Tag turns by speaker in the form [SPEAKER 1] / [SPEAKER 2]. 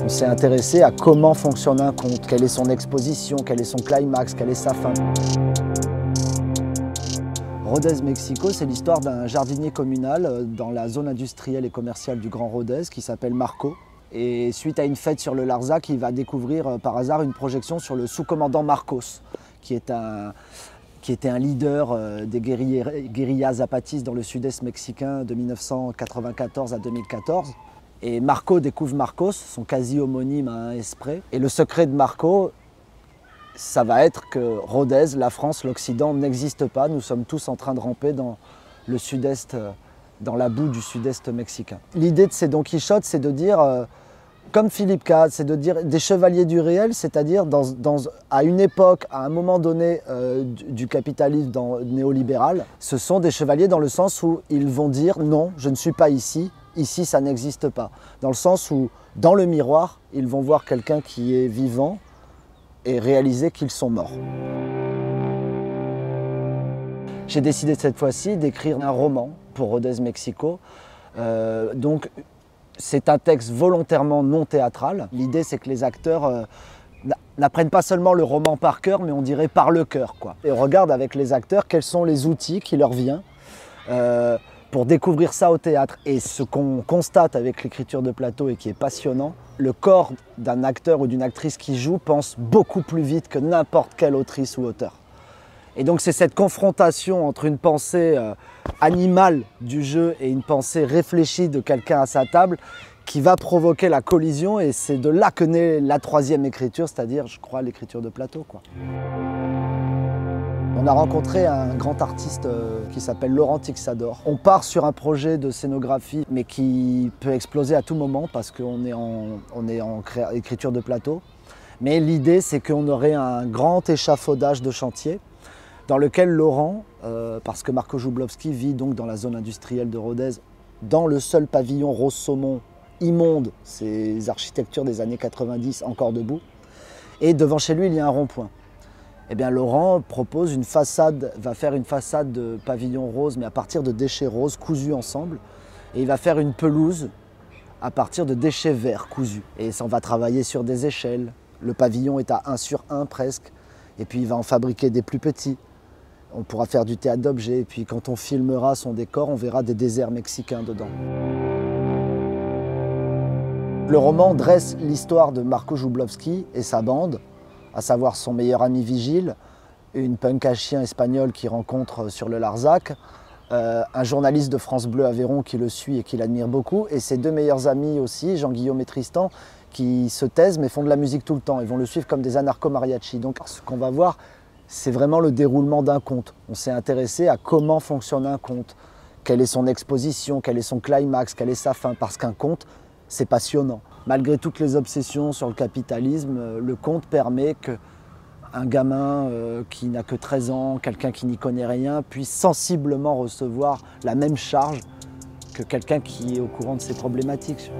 [SPEAKER 1] On s'est intéressé à comment fonctionne un conte, quelle est son exposition, quel est son climax, quelle est sa fin. Rodez, Mexico, c'est l'histoire d'un jardinier communal dans la zone industrielle et commerciale du Grand Rodez qui s'appelle Marco. Et suite à une fête sur le Larzac, il va découvrir par hasard une projection sur le sous-commandant Marcos, qui était un leader des guérillas zapatistes dans le sud-est mexicain de 1994 à 2014. Et Marco découvre Marcos, son quasi-homonyme à un esprit. Et le secret de Marco, ça va être que Rodez, la France, l'Occident n'existe pas. Nous sommes tous en train de ramper dans le sud-est, dans la boue du sud-est mexicain. L'idée de ces Don Quichotte, c'est de dire, comme Philippe Cade, c'est de dire des chevaliers du réel, c'est-à-dire à une époque, à un moment donné du capitalisme néolibéral, ce sont des chevaliers dans le sens où ils vont dire non, je ne suis pas ici. Ici, ça n'existe pas. Dans le sens où, dans le miroir, ils vont voir quelqu'un qui est vivant et réaliser qu'ils sont morts. J'ai décidé cette fois-ci d'écrire un roman pour Rodez, Mexico. Donc, c'est un texte volontairement non théâtral. L'idée, c'est que les acteurs n'apprennent pas seulement le roman par cœur, mais on dirait par le cœur, quoi. Et on regarde avec les acteurs quels sont les outils qui leur viennent pour découvrir ça au théâtre. Et ce qu'on constate avec l'écriture de plateau et qui est passionnant, le corps d'un acteur ou d'une actrice qui joue pense beaucoup plus vite que n'importe quelle autrice ou auteur. Et donc c'est cette confrontation entre une pensée animale du jeu et une pensée réfléchie de quelqu'un à sa table qui va provoquer la collision, et c'est de là que naît la troisième écriture, c'est-à-dire, je crois, l'écriture de plateau, quoi. On a rencontré un grand artiste qui s'appelle Laurent Tixador. On part sur un projet de scénographie, mais qui peut exploser à tout moment parce qu'on est en écriture de plateau. Mais l'idée, c'est qu'on aurait un grand échafaudage de chantier dans lequel Laurent, parce que Marco Żuławski vit donc dans la zone industrielle de Rodez, dans le seul pavillon rose saumon immonde, ces architectures des années 90 encore debout, et devant chez lui, il y a un rond-point. Eh bien, Laurent propose une façade, va faire une façade de pavillon rose, mais à partir de déchets roses cousus ensemble. Et il va faire une pelouse à partir de déchets verts cousus. Et on va travailler sur des échelles. Le pavillon est à 1 sur 1 presque. Et puis il va en fabriquer des plus petits. On pourra faire du théâtre d'objets. Et puis quand on filmera son décor, on verra des déserts mexicains dedans. Le roman dresse l'histoire de Marco Żuławski et sa bande, à savoir son meilleur ami Vigile, une punk à chien espagnole qu'il rencontre sur le Larzac, un journaliste de France Bleu Aveyron qui le suit et qui l'admire beaucoup, et ses deux meilleurs amis aussi, Jean-Guillaume et Tristan, qui se taisent mais font de la musique tout le temps. Ils vont le suivre comme des anarcho-mariachis. Donc ce qu'on va voir, c'est vraiment le déroulement d'un conte. On s'est intéressé à comment fonctionne un conte, quelle est son exposition, quel est son climax, quelle est sa fin, parce qu'un conte, c'est passionnant. Malgré toutes les obsessions sur le capitalisme, le conte permet qu'un gamin qui n'a que 13 ans, quelqu'un qui n'y connaît rien, puisse sensiblement recevoir la même charge que quelqu'un qui est au courant de ses problématiques.